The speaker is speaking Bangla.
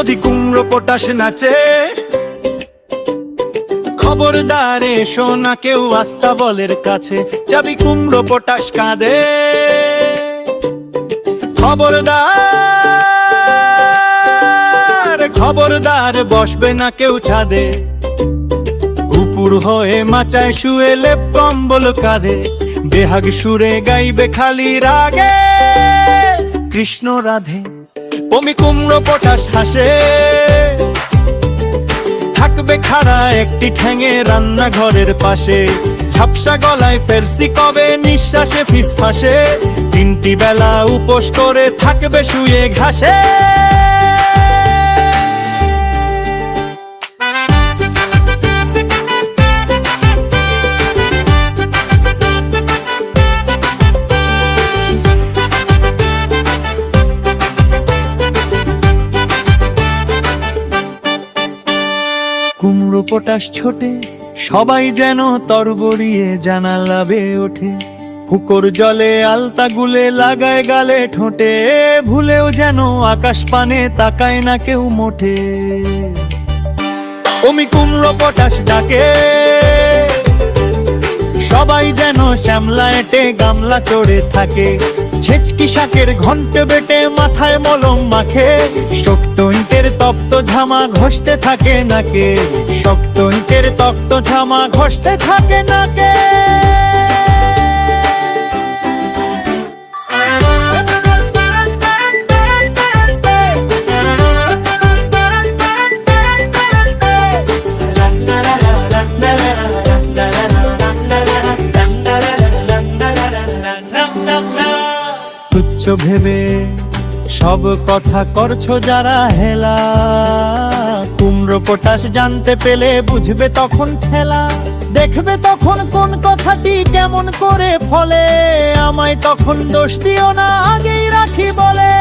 যদি কুমড়ো পটাশ নাচে, খবরদার এসো না কেউ আস্তাবলের কাছে, যাবি কুমড়ো পটাশ কাঁদে। খবরদার খবরদার বসবে না কেউ ছাদে, উপর হয়ে মাচায় শুয়ে লেপ কম্বল কাঁধে, বেহাগ সুরে গাইবে খালি রাগে কৃষ্ণ রাধে। অমি কুমড়ো পটাশ হাসে, থাকবে খাড়া একটি ঠ্যাঙে রান্নাঘরের পাশে, ঝাপসা গলায় ফেরসি কবে নিঃশ্বাসে ফিসফাসে, তিনটি বেলা উপোস করে থাকবে শুয়ে ঘাসে। কুমড়ো পটাশ ছোটে, সবাই যেন তরবরিয়ে জানালা বেয়ে ওঠে, পুকুর জলে আলতা গুলে লাগায় গালে ঠোঁটে, ভুলেও যেন আকাশ পানে তাকায় না কেউ মোটে। অমি কুমড়ো পটাশ ডাকে, সবাই যেন শ্যামলা এঁটে গামলা চড়ে থাকে, ছেচকি শাকের ঘন্টে বেটে মাথায় মলম মাখে, শক্ত ইটের তপ্ত ঝামা ঘষতে থাকে নাকে, শক্ত ইটের তপ্ত ঝামা ঘষতে থাকে নাকে। তুচ্ছ ভেবে সব কথা করছো যারা হেলা, কুমড়ো পটাশ জানতে পেলে বুঝবে তখন ঠেলা, দেখবে তখন কোন কথাটি কেমন করে ফলে, আমায় তখন দোষ দিও না আগেই রাখি বলে।